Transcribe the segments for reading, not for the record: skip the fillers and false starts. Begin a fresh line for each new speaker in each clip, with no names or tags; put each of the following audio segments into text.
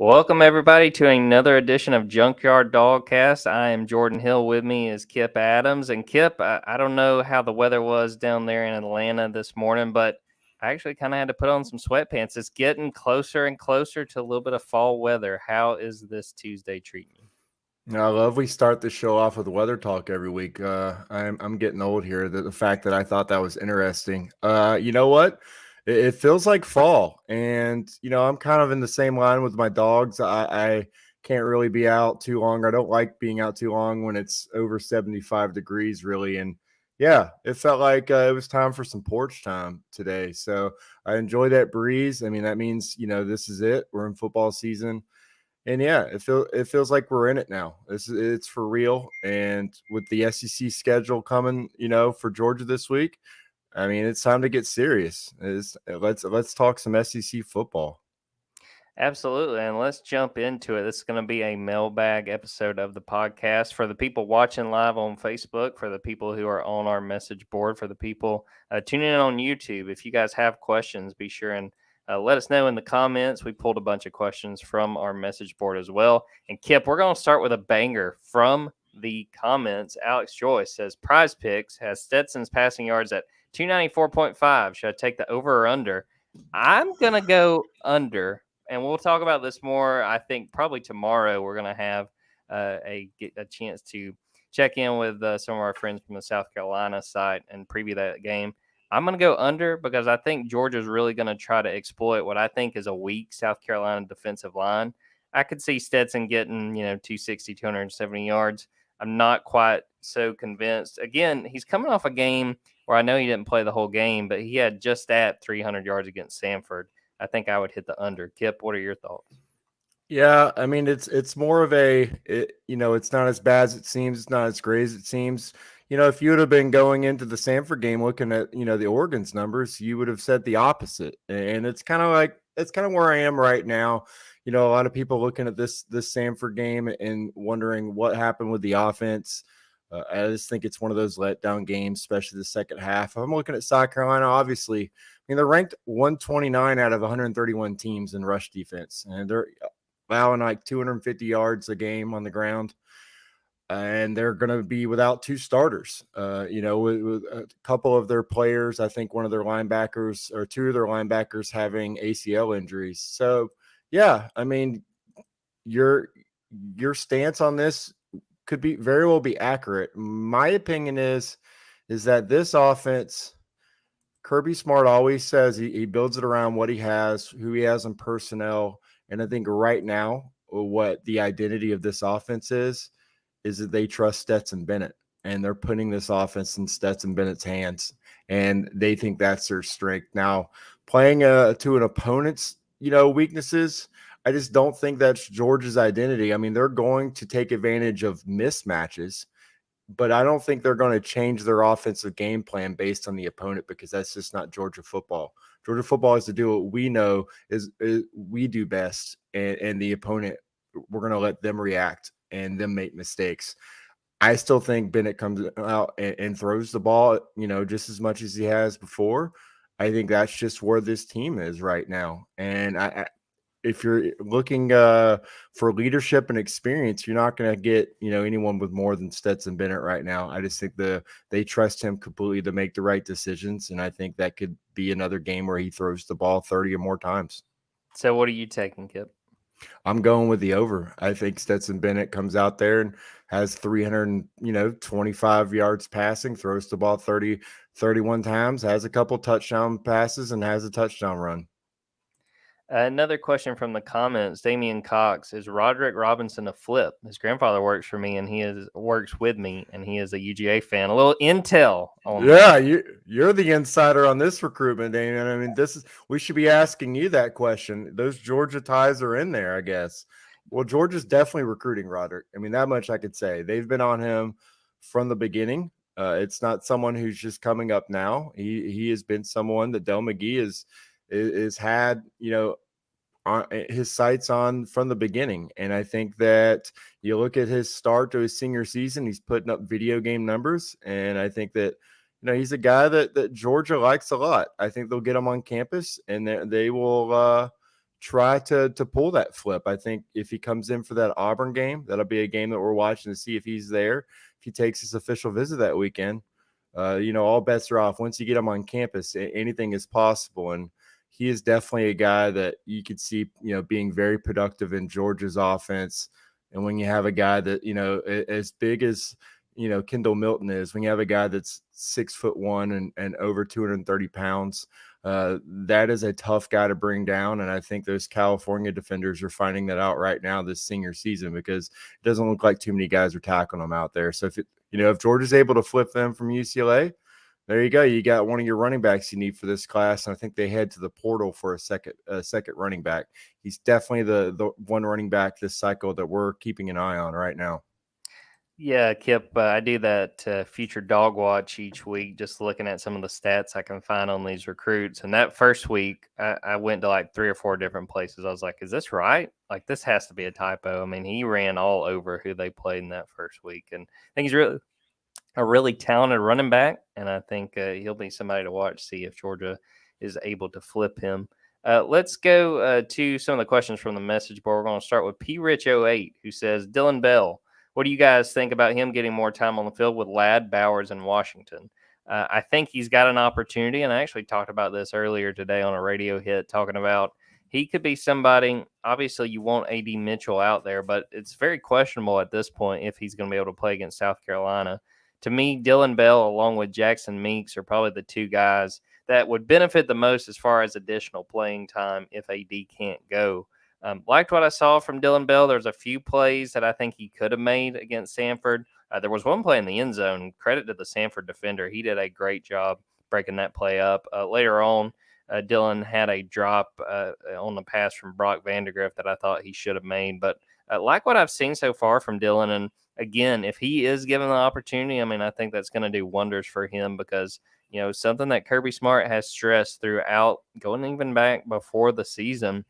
Welcome everybody to another edition of Junkyard Dawgcast. I am Jordan Hill. With me is Kip Adams. And Kip, I don't know how the weather was down there in Atlanta this morning, but I actually kind of had to put on some sweatpants. It's getting closer and closer to a little bit of fall weather. How is this Tuesday treating you?
I love we start the show off with weather talk every week. I'm getting old here. The fact that I thought that was interesting. You know what? It feels like fall, and I'm kind of in the same line with my dogs. I can't really be out too long. I don't like being out too long when it's over 75 degrees, really. And yeah, it felt like it was time for some porch time today. So I enjoy that breeze. I mean, that means this is it. We're in football season. And yeah, it feels like we're in it now. It's for real. And with the SEC schedule coming, for Georgia this week, I mean, it's time to get serious. Let's talk some SEC football.
Absolutely. And let's jump into it. This is going to be a mailbag episode of the podcast for the people watching live on Facebook, for the people who are on our message board, for the people tuning in on YouTube. If you guys have questions, be sure and let us know in the comments. We pulled a bunch of questions from our message board as well. And Kip, we're going to start with a banger from the comments. Alex Joyce says, Prize Picks has Stetson's passing yards at 294.5. Should I take the over or under? I'm going to go under. And we'll talk about this more. I think probably tomorrow we're going to have a chance to check in with some of our friends from the South Carolina side and preview that game. I'm going to go under because I think Georgia's really going to try to exploit what I think is a weak South Carolina defensive line. I could see Stetson getting, 260, 270 yards. I'm not quite so convinced. Again, he's coming off a game where I know he didn't play the whole game, but he had just at 300 yards against Samford. I think I would hit the under. Kip, what are your thoughts?
Yeah, I mean it's more of it's not as bad as it seems, it's not as great as it seems. If you would have been going into the Sanford game looking at, the Oregon's numbers, you would have said the opposite. And it's kind of where I am right now. A lot of people looking at this Sanford game and wondering what happened with the offense. I just think it's one of those letdown games, especially the second half. I'm looking at South Carolina, obviously. I mean, they're ranked 129 out of 131 teams in rush defense, and they're allowing like 250 yards a game on the ground. And they're going to be without two starters. With a couple of their players, I think one of their linebackers or two of their linebackers having ACL injuries. So, yeah, I mean, your stance on this could be very well be accurate. My opinion is that this offense, Kirby Smart always says he builds it around what he has, who he has in personnel. And I think right now, what the identity of this offense is that they trust Stetson Bennett, and they're putting this offense in Stetson Bennett's hands, and they think that's their strength. Now, playing to an opponent's weaknesses, I just don't think that's Georgia's identity. I mean, they're going to take advantage of mismatches, but I don't think they're going to change their offensive game plan based on the opponent, because that's just not Georgia football. Georgia football is to do what we know is we do best, and the opponent, we're going to let them react and them make mistakes. I still think Bennett comes out and throws the ball, just as much as he has before. I think that's just where this team is right now. And if you're looking for leadership and experience, you're not going to get, anyone with more than Stetson Bennett right now. I just think they trust him completely to make the right decisions. And I think that could be another game where he throws the ball 30 or more times.
So what are you taking, Kip?
I'm going with the over. I think Stetson Bennett comes out there and has 325 yards passing, throws the ball 31 times, has a couple touchdown passes, and has a touchdown run.
Another question from the comments, Damian Cox, is Roderick Robinson a flip? His grandfather works for me, and works with me, and he is a UGA fan. A little intel on
Yeah,
that.
you're the insider on this recruitment, Damian. I mean, we should be asking you that question. Those Georgia ties are in there, I guess. Well, Georgia's definitely recruiting Roderick. I mean, that much I could say. They've been on him from the beginning. It's not someone who's just coming up now. He has been someone that Del McGee is had, his sights on from the beginning. And I think that you look at his start to his senior season, he's putting up video game numbers. And I think that, he's a guy that Georgia likes a lot. I think they'll get him on campus, and they will try to pull that flip. I think if he comes in for that Auburn game, that'll be a game that we're watching to see if he's there. If he takes his official visit that weekend, all bets are off. Once you get him on campus, anything is possible. And he is definitely a guy that you could see, being very productive in Georgia's offense. And when you have a guy that, as big as, Kendall Milton is, when you have a guy that's 6'1" and over 230 pounds, that is a tough guy to bring down. And I think those California defenders are finding that out right now this senior season, because it doesn't look like too many guys are tackling them out there. So if Georgia's able to flip them from UCLA, there you go. You got one of your running backs you need for this class. And I think they head to the portal for a second running back. He's definitely the one running back this cycle that we're keeping an eye on right now.
Yeah, Kip, I do that future dog watch each week, just looking at some of the stats I can find on these recruits. And that first week, I went to like 3 or 4 different places. I was like, is this right? Like, this has to be a typo. I mean, he ran all over who they played in that first week. And I think he's really a really talented running back. And I think he'll be somebody to watch, see if Georgia is able to flip him. Let's go to some of the questions from the message board. We're going to start with P Rich 08, who says, Dillon Bell, what do you guys think about him getting more time on the field with Ladd, Bowers, and Washington? I think he's got an opportunity, and I actually talked about this earlier today on a radio hit, talking about he could be somebody. Obviously, you want A.D. Mitchell out there, but it's very questionable at this point if he's going to be able to play against South Carolina. To me, Dillon Bell, along with Jackson Meeks, are probably the 2 guys that would benefit the most as far as additional playing time if AD can't go. Liked what I saw from Dillon Bell. There's a few plays that I think he could have made against Samford. There was one play in the end zone. Credit to the Samford defender. He did a great job breaking that play up. Later on, Dillon had a drop on the pass from Brock Vandegrift that I thought he should have made. But like what I've seen so far from Dillon, and again, if he is given the opportunity, I mean, I think that's going to do wonders for him, because something that Kirby Smart has stressed throughout, going even back before the season,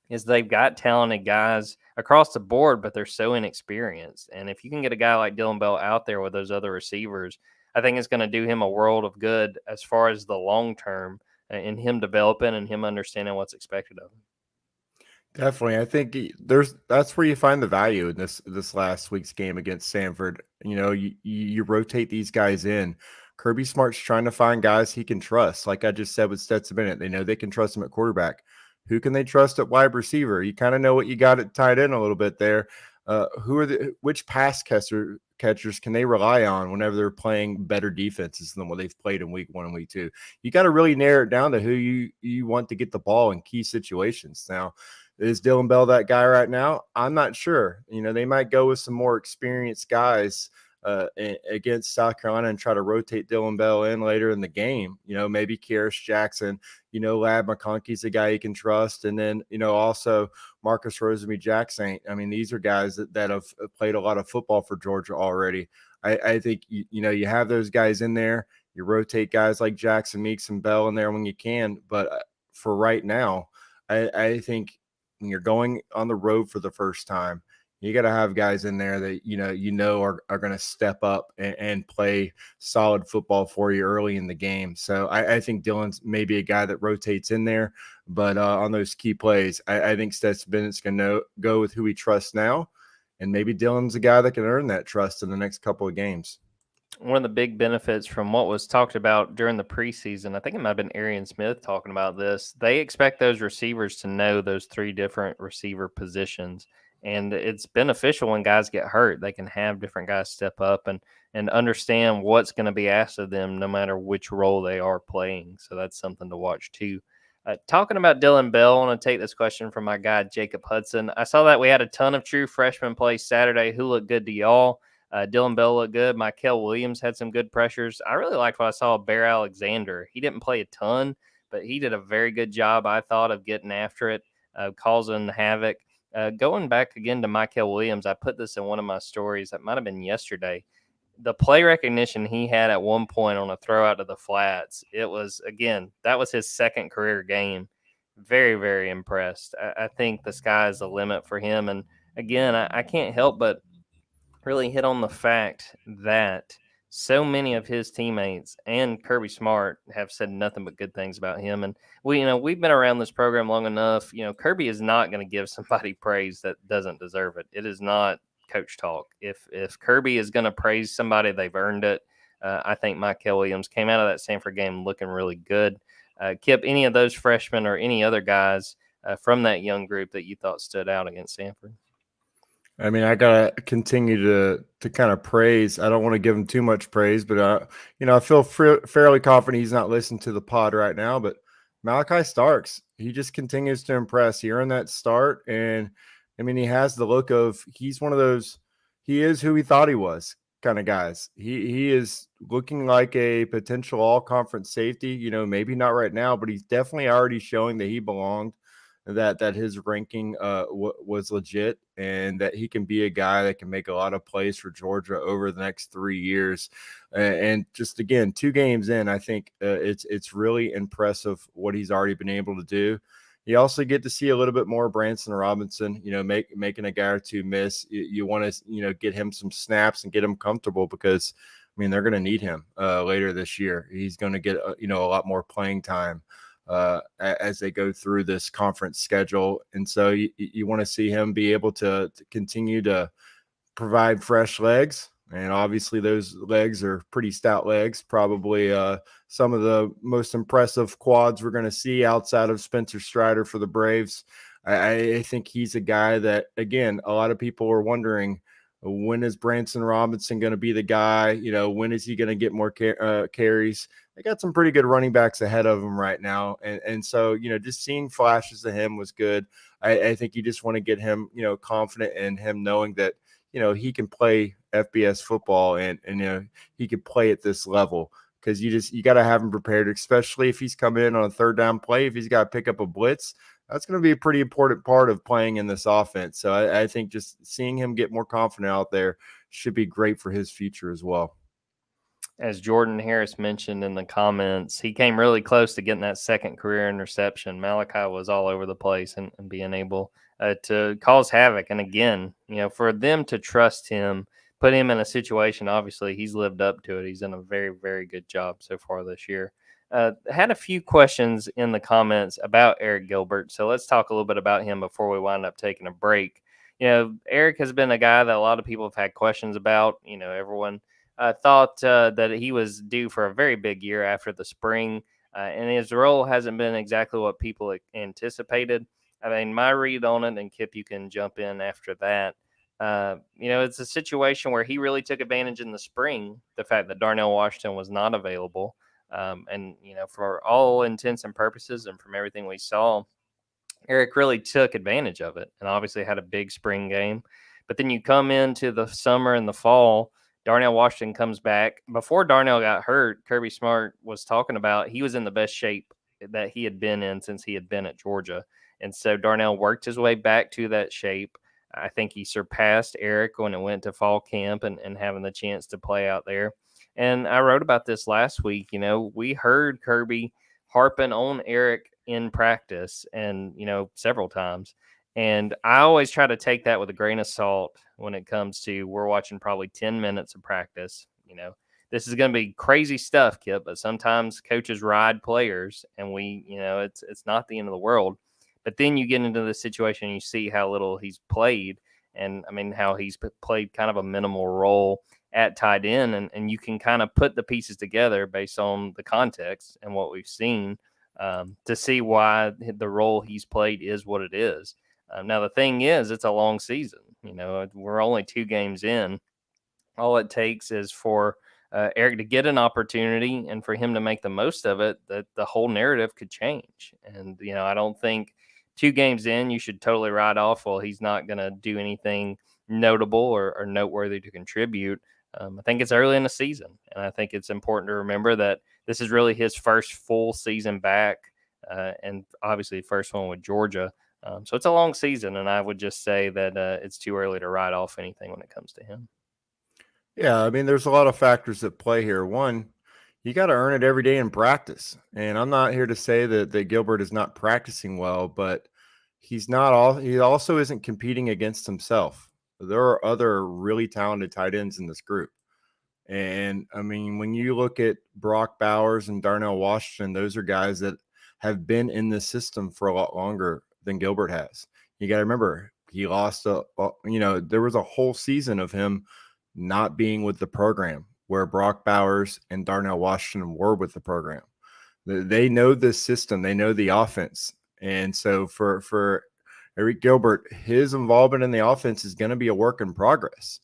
is they've got talented guys across the board, but they're so inexperienced. And if you can get a guy like Dillon Bell out there with those other receivers, I think it's going to do him a world of good as far as the long term in him developing and him understanding what's expected of him.
Definitely. I think that's where you find the value in this last week's game against Samford. You rotate these guys in. Kirby Smart's trying to find guys he can trust. Like I just said with Stetson Bennett, they know they can trust him at quarterback. Who can they trust at wide receiver? You kind of know what you got it tied in a little bit there. Which pass catchers can they rely on whenever they're playing better defenses than what they've played in week 1 and week 2? You got to really narrow it down to who you want to get the ball in key situations. Now, is Dillon Bell that guy right now? I'm not sure. They might go with some more experienced guys against South Carolina and try to rotate Dillon Bell in later in the game. Maybe Kearis Jackson, Ladd McConkey's a guy you can trust. And then, also Marcus Rosemy-Jackson. I mean, these are guys that have played a lot of football for Georgia already. I think, you have those guys in there. You rotate guys like Jackson, Meeks, and Bell in there when you can. But for right now, I think when you're going on the road for the first time, you got to have guys in there that are going to step up and play solid football for you early in the game. So I think Dillon's maybe a guy that rotates in there, but on those key plays, I think Stetson Bennett's going to go with who he trusts now, and maybe Dillon's a guy that can earn that trust in the next couple of games.
One of the big benefits from what was talked about during the preseason, I think it might have been Arian Smith talking about this, they expect those receivers to know those 3 different receiver positions. And it's beneficial when guys get hurt. They can have different guys step up and understand what's going to be asked of them no matter which role they are playing. So that's something to watch too. Talking about Dillon Bell, I want to take this question from my guy, Jacob Hudson. I saw that we had a ton of true freshmen play Saturday. Who looked good to y'all? Dillon Bell looked good. Mykel Williams had some good pressures. I really liked what I saw of Bear Alexander. He didn't play a ton, but he did a very good job, I thought, of getting after it, causing havoc. Going back again to Mykel Williams, I put this in one of my stories. That might have been yesterday. The play recognition he had at one point on a throw out to the flats, it was, again, that was his second career game. Very, very impressed. I think the sky is the limit for him. And again, I can't help but really hit on the fact that so many of his teammates and Kirby Smart have said nothing but good things about him. And we've been around this program long enough. Kirby is not going to give somebody praise that doesn't deserve it. It is not coach talk. If Kirby is going to praise somebody, they've earned it. I think Mykel Williams came out of that Sanford game looking really good. Kip, any of those freshmen or any other guys from that young group that you thought stood out against Sanford?
I mean, I gotta continue to kind of praise. I don't want to give him too much praise, but I feel fairly confident he's not listening to the pod right now. But Malachi Starks, he just continues to impress. He earned that start, and I mean, he has the look of he's one of those. He is who he thought he was kind of guys. He is looking like a potential all conference safety. Maybe not right now, but he's definitely already showing that he belonged, that his ranking was legit, and that he can be a guy that can make a lot of plays for Georgia over the next 3 years. And just again, 2 games in, I think it's really impressive what he's already been able to do. You also get to see a little bit more Branson Robinson, making a guy or two miss. You want to, get him some snaps and get him comfortable, because I mean, they're going to need him later this year. He's going to get, a lot more playing time as they go through this conference schedule. And so you want to see him be able to continue to provide fresh legs. And obviously those legs are pretty stout legs, probably some of the most impressive quads we're going to see outside of Spencer Strider for the Braves. I think he's a guy that, again, a lot of people are wondering, when is Branson Robinson going to be the guy? When is he going to get more carries? They got some pretty good running backs ahead of him right now. And so, just seeing flashes of him was good. I think you just want to get him, confident in him knowing that, he can play FBS football and he can play at this level, because you got to have him prepared, especially if he's coming in on a third down play. If he's got to pick up a blitz, that's going to be a pretty important part of playing in this offense. So I think just seeing him get more confident out there should be great for his future as well.
As Jordan Harris mentioned in the comments, he came really close to getting that second career interception. Malachi was all over the place and being able to cause havoc. And again, for them to trust him, put him in a situation, obviously he's lived up to it. He's done a very, very good job so far this year. Had a few questions in the comments about Eric Gilbert. So let's talk a little bit about him before we wind up taking a break. Eric has been a guy that a lot of people have had questions about. Everyone thought that he was due for a very big year after the spring, and his role hasn't been exactly what people anticipated. I mean, my read on it, and Kip, you can jump in after that. It's a situation where he really took advantage in the spring, the fact that Darnell Washington was not available. And for all intents and purposes, and from everything we saw, Eric really took advantage of it and obviously had a big spring game. But then you come into the summer and the fall, Darnell Washington comes back. Before Darnell got hurt, Kirby Smart was talking about he was in the best shape that he had been in since he had been at Georgia. And so Darnell worked his way back to that shape. I think he surpassed Eric when it went to fall camp and having the chance to play out there. And I wrote about this last week. We heard Kirby harping on Eric in practice and, several times. And I always try to take that with a grain of salt when it comes to we're watching probably 10 minutes of practice. This is going to be crazy stuff, Kip, but sometimes coaches ride players and it's not the end of the world. But then you get into the situation and you see how little he's played, and I mean how he's played kind of a minimal role at tight end, and you can kind of put the pieces together based on the context and what we've seen to see why the role he's played is what it is. Now, the thing is, it's a long season. We're only 2 games in. All it takes is for Eric to get an opportunity and for him to make the most of it, that the whole narrative could change. And, I don't think 2 games in, you should totally write off, well, he's not going to do anything notable or noteworthy to contribute. I think it's early in the season, and I think it's important to remember that this is really his first full season back, and obviously the first one with Georgia. So it's a long season, and I would just say that it's too early to write off anything when it comes to him.
Yeah, I mean, there's a lot of factors that play here. One, you got to earn it every day in practice. And I'm not here to say that Gilbert is not practicing well, but he also isn't competing against himself. There are other really talented tight ends in this group. And I mean, when you look at Brock Bowers and Darnell Washington, those are guys that have been in the system for a lot longer than Gilbert has. You got to remember, he lost there was a whole season of him not being with the program where Brock Bowers and Darnell Washington were with the program. They know this system, they know the offense. And so for Eric Gilbert, his involvement in the offense is going to be a work in progress.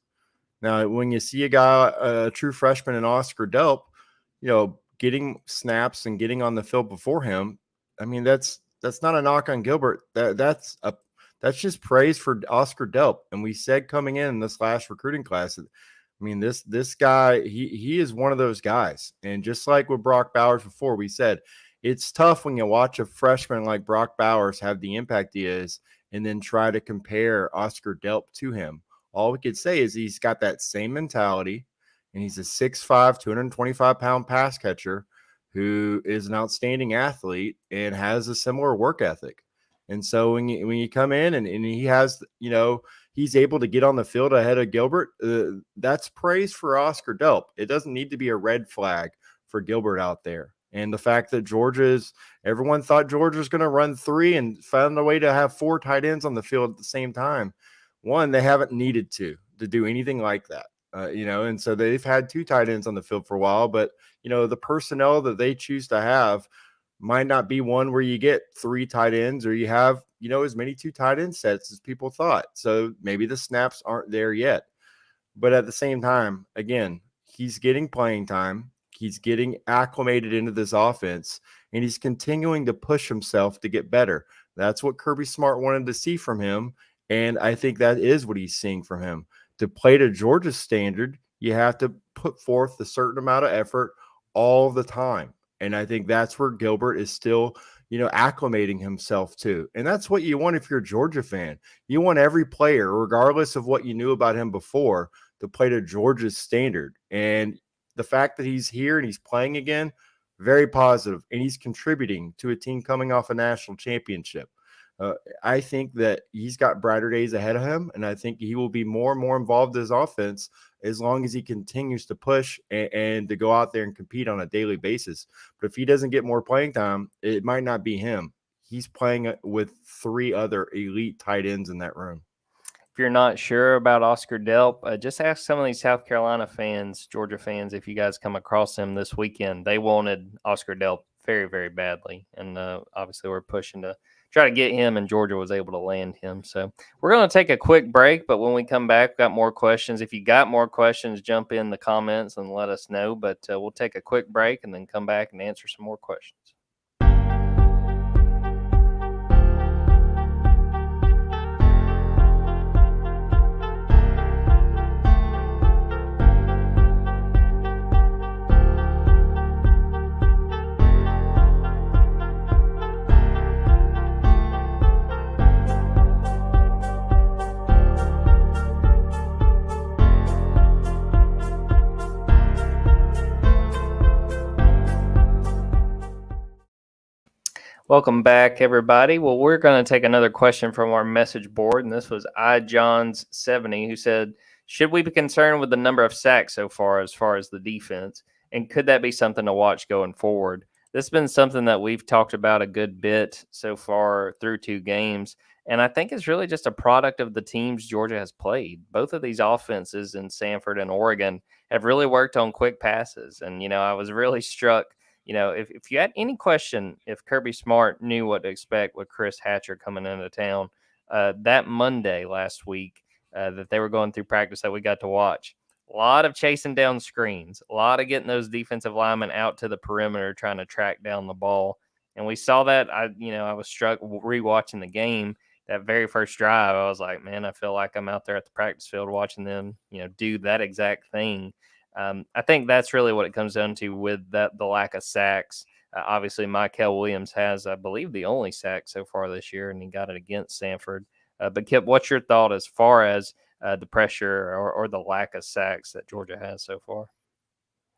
Now, when you see a guy, a true freshman in Oscar Delp, getting snaps and getting on the field before him, I mean, that's not a knock on Gilbert. That's just praise for Oscar Delp. And we said coming in this last recruiting class, I mean, this guy, he is one of those guys. And just like with Brock Bowers before, we said it's tough when you watch a freshman like Brock Bowers have the impact he is and then try to compare Oscar Delp to him. All we could say is he's got that same mentality, and he's a 6'5", 225-pound pass catcher who is an outstanding athlete and has a similar work ethic. And so when you come in and he has, he's able to get on the field ahead of Gilbert, that's praise for Oscar Delp. It doesn't need to be a red flag for Gilbert out there. And the fact that everyone thought Georgia's going to run 3 and found a way to have 4 tight ends on the field at the same time. One, they haven't needed to do anything like that, and so they've had 2 tight ends on the field for a while, but, the personnel that they choose to have might not be one where you get 3 tight ends or you have, as many 2 tight end sets as people thought. So maybe the snaps aren't there yet. But at the same time, again, he's getting playing time. He's getting acclimated into this offense, and he's continuing to push himself to get better. That's what Kirby Smart wanted to see from him. And I think that is what he's seeing from him. To play to Georgia's standard, you have to put forth a certain amount of effort all the time. And I think that's where Gilbert is still, acclimating himself to. And that's what you want if you're a Georgia fan. You want every player, regardless of what you knew about him before, to play to Georgia's standard. And the fact that he's here and he's playing again, very positive. And he's contributing to a team coming off a national championship. I think that he's got brighter days ahead of him, and I think he will be more and more involved in his offense as long as he continues to push and to go out there and compete on a daily basis. But if he doesn't get more playing time, it might not be him. He's playing with 3 other elite tight ends in that room.
If you're not sure about Oscar Delp, just ask some of these South Carolina fans, Georgia fans, if you guys come across them this weekend. They wanted Oscar Delp very, very badly, and obviously we're pushing to try to get him, and Georgia was able to land him. So we're going to take a quick break, but when we come back, we've got more questions. If you got more questions, jump in the comments and let us know, but we'll take a quick break and then come back and answer some more questions. Welcome back, everybody. Well, we're going to take another question from our message board, and this was iJohns70, who said, should we be concerned with the number of sacks so far as the defense, and could that be something to watch going forward? This has been something that we've talked about a good bit so far through 2 games, and I think it's really just a product of the teams Georgia has played. Both of these offenses in Samford and Oregon have really worked on quick passes, and, I was really struck. If you had any question if Kirby Smart knew what to expect with Chris Hatcher coming into town, that Monday last week that they were going through practice that we got to watch, a lot of chasing down screens, a lot of getting those defensive linemen out to the perimeter trying to track down the ball. And we saw that. I was struck rewatching the game. That very first drive, I was like, man, I feel like I'm out there at the practice field watching them, do that exact thing. I think that's really what it comes down to with the lack of sacks. Obviously, Mykel Williams has, I believe, the only sack so far this year, and he got it against Samford. But Kip, what's your thought as far as the pressure or the lack of sacks that Georgia has so far?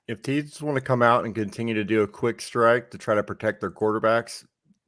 If teams want to come out and continue to do a quick strike to try to protect their quarterbacks,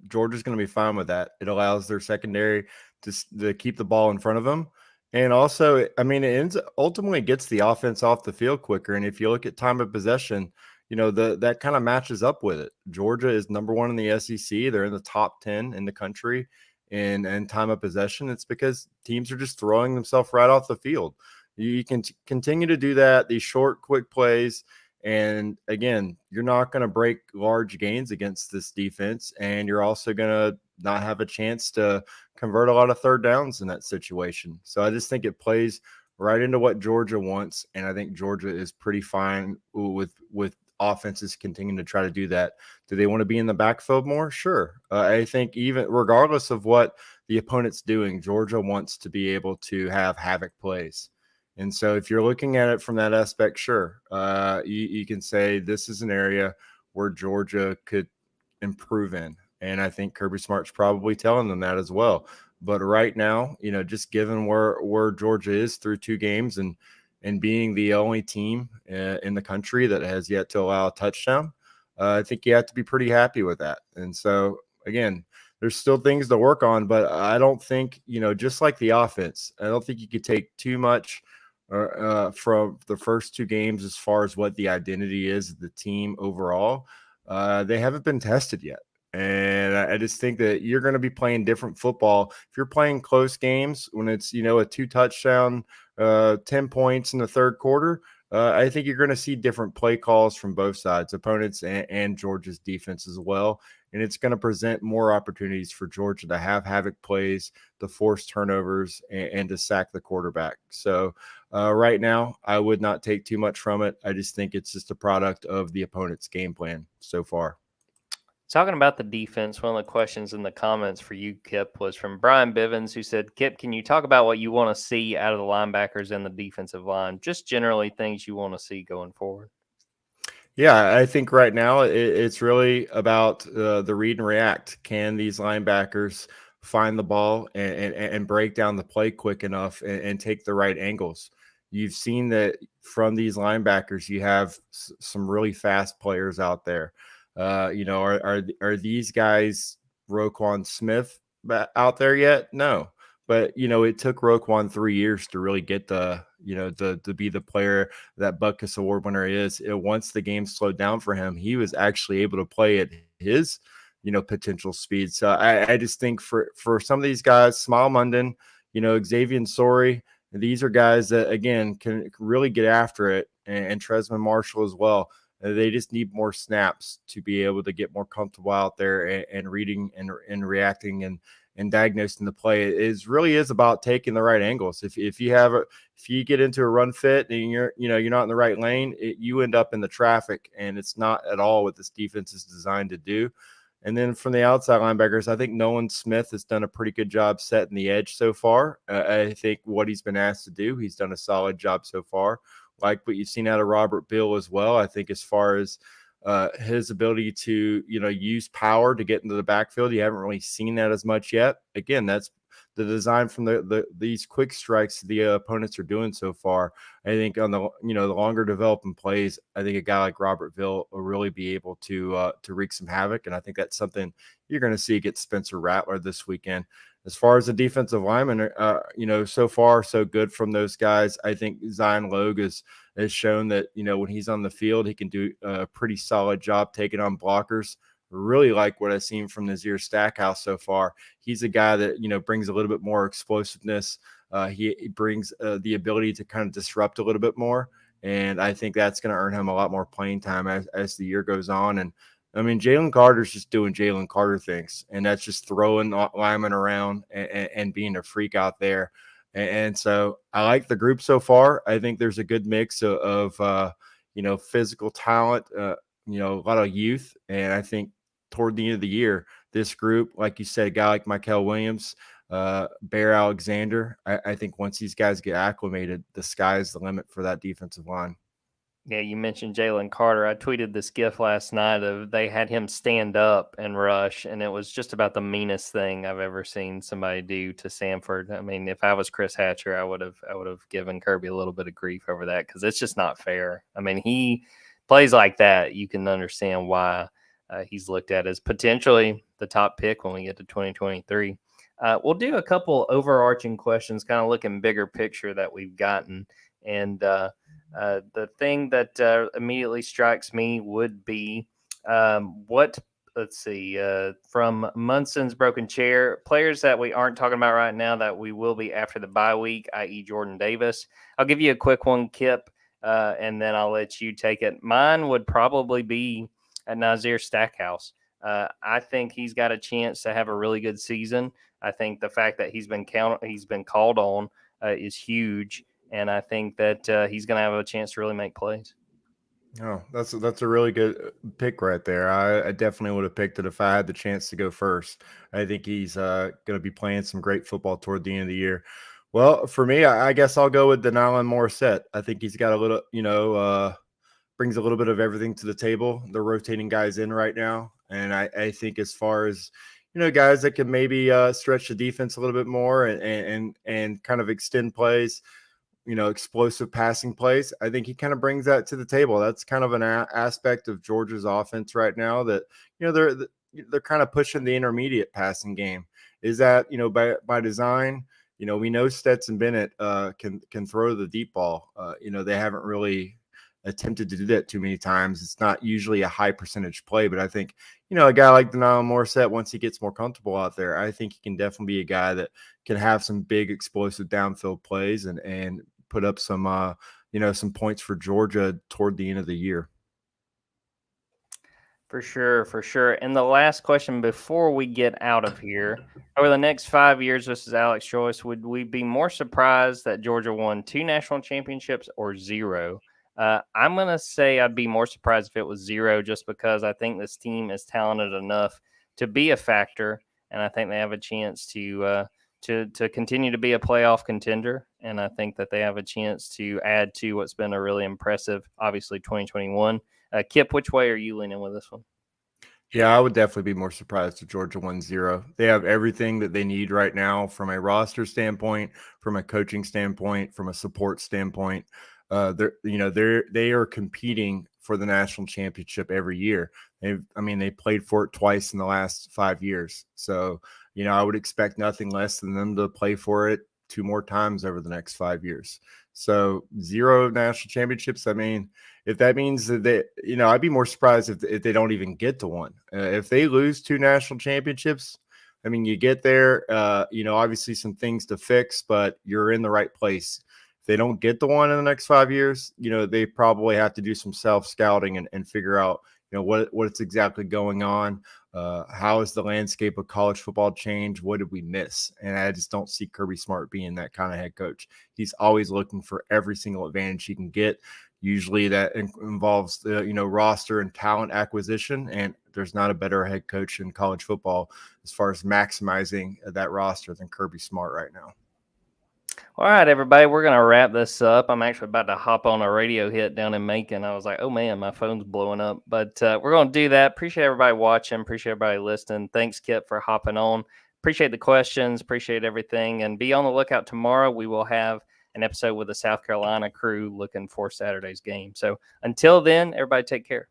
Georgia's going to be fine with that. It allows their secondary to keep the ball in front of them. And also, I mean, ultimately gets the offense off the field quicker. And if you look at time of possession, that kind of matches up with it. Georgia is number one in the SEC. They're in the top 10 in the country in time of possession. It's because teams are just throwing themselves right off the field. You can continue to do that, these short, quick plays. And again, you're not going to break large gains against this defense. And you're also going to not have a chance to convert a lot of third downs in that situation. So I just think it plays right into what Georgia wants. And I think Georgia is pretty fine with offenses continuing to try to do that. Do they want to be in the backfield more? Sure. I think even regardless of what the opponent's doing, Georgia wants to be able to have havoc plays. And so if you're looking at it from that aspect, sure, you can say this is an area where Georgia could improve in. And I think Kirby Smart's probably telling them that as well. But right now, just given where Georgia is through 2 games and being the only team in the country that has yet to allow a touchdown, I think you have to be pretty happy with that. And so, again, there's still things to work on, but I don't think, just like the offense, I don't think you could take too much from the first 2 games as far as what the identity is of the team overall. They haven't been tested yet. And I just think that you're going to be playing different football. If you're playing close games when it's, a 2-touchdown, 10 points in the third quarter, I think you're going to see different play calls from both sides, opponents and Georgia's defense as well. And it's going to present more opportunities for Georgia to have havoc plays, to force turnovers, and to sack the quarterback. So right now, I would not take too much from it. I just think it's just a product of the opponent's game plan so far.
Talking about the defense, one of the questions in the comments for you, Kip, was from Brian Bivens, who said, Kip, can you talk about what you want to see out of the linebackers and the defensive line? Just generally things you want to see going forward.
Yeah, I think right now it's really about the read and react. Can these linebackers find the ball and break down the play quick enough and take the right angles? You've seen that from these linebackers, you have some really fast players out there. Are these guys Roquan Smith out there yet? No. But it took Roquan 3 years to really get to be the player that Butkus Award winner is. Once the game slowed down for him, he was actually able to play at his potential speed. So I just think for some of these guys, Smile Munden, Xavier Sori, these are guys that again can really get after it, and Tresman Marshall as well. They just need more snaps to be able to get more comfortable out there and reading and reacting and diagnosing the play. It really is about taking the right angles. If you get into a run fit and you're not in the right lane, you end up in the traffic, and it's not at all what this defense is designed to do. And then from the outside linebackers, I think Nolan Smith has done a pretty good job setting the edge so far. I think what he's been asked to do, he's done a solid job so far. Like what you've seen out of Robert Bill as well. I think as far as his ability to use power to get into the backfield, you haven't really seen that as much yet. Again, that's the design from these quick strikes the opponents are doing so far. I think on the the longer developing plays, I think a guy like Robert Bill will really be able to wreak some havoc, and I think that's something you're going to see against Spencer Rattler this weekend. As far as the defensive linemen, so far so good from those guys. I think Zion Logue has shown that when he's on the field, he can do a pretty solid job taking on blockers. Really like what I've seen from Nazir Stackhouse so far. He's a guy that brings a little bit more explosiveness. He brings the ability to kind of disrupt a little bit more, and I think that's going to earn him a lot more playing time as the year goes on. And I mean, Jalen Carter's just doing Jalen Carter things, and that's just throwing linemen around and being a freak out there. And so I like the group so far. I think there's a good mix of physical talent, a lot of youth. And I think toward the end of the year, this group, like you said, a guy like Mykel Williams, Bear Alexander, I think once these guys get acclimated, the sky's the limit for that defensive line.
Yeah, you mentioned Jalen Carter. I tweeted this GIF last night of they had him stand up and rush, and it was just about the meanest thing I've ever seen somebody do to Samford. I mean, if I was Chris Hatcher, I would have given Kirby a little bit of grief over that because it's just not fair. I mean, he plays like that. You can understand why he's looked at as potentially the top pick when we get to 2023. We'll do a couple overarching questions, kind of looking bigger picture that we've gotten. And the thing that immediately strikes me would be let's see, from Munson's Broken Chair, players that we aren't talking about right now that we will be after the bye week, i.e. Jordan Davis. I'll give you a quick one, Kip, and then I'll let you take it. Mine would probably be Nazir Stackhouse. I think he's got a chance to have a really good season. I think the fact that he's been called on is huge, and I think that he's going to have a chance to really make plays.
Oh, that's a really good pick right there. I definitely would have picked it if I had the chance to go first. I think he's going to be playing some great football toward the end of the year. Well, for me, I guess I'll go with Dillon Morissette. I think he's got a little, brings a little bit of everything to the table. They're rotating guys in right now, and I think as far as guys that can maybe stretch the defense a little bit more and kind of extend plays, explosive passing plays. I think he kind of brings that to the table. That's kind of an aspect of Georgia's offense right now that, they're kind of pushing the intermediate passing game. Is that, by design? We know Stetson Bennett can throw the deep ball. They haven't really attempted to do that too many times. It's not usually a high percentage play, but I think, a guy like Dillon Morissette, once he gets more comfortable out there, I think he can definitely be a guy that can have some big explosive downfield plays and put up some, some points for Georgia toward the end of the year.
For sure, for sure. And the last question before we get out of here, over the next 5 years, this is Alex Joyce, would we be more surprised that Georgia won 2 national championships or 0? I'm going to say I'd be more surprised if it was 0, just because I think this team is talented enough to be a factor, and I think they have a chance to continue to be a playoff contender, and I think that they have a chance to add to what's been a really impressive, obviously, 2021. Kip, which way are you leaning with this one?
Yeah, I would definitely be more surprised if Georgia won 0. They have everything that they need right now from a roster standpoint, from a coaching standpoint, from a support standpoint. They are competing for the national championship every year. They played for it twice in the last 5 years. So, I would expect nothing less than them to play for it 2 more times over the next 5 years. So 0 national championships. If that means that they, I'd be more surprised if they don't even get to one. If they lose 2 national championships, you get there, obviously some things to fix, but you're in the right place. If they don't get the one in the next 5 years, they probably have to do some self-scouting and figure out, what's exactly going on. How has the landscape of college football changed? What did we miss? And I just don't see Kirby Smart being that kind of head coach. He's always looking for every single advantage he can get. Usually that involves the, roster and talent acquisition. And there's not a better head coach in college football as far as maximizing that roster than Kirby Smart right now.
All right, everybody, we're going to wrap this up. I'm actually about to hop on a radio hit down in Macon. I was like, oh, man, my phone's blowing up. But we're going to do that. Appreciate everybody watching. Appreciate everybody listening. Thanks, Kip, for hopping on. Appreciate the questions. Appreciate everything. And be on the lookout tomorrow. We will have an episode with the South Carolina crew looking for Saturday's game. So until then, everybody take care.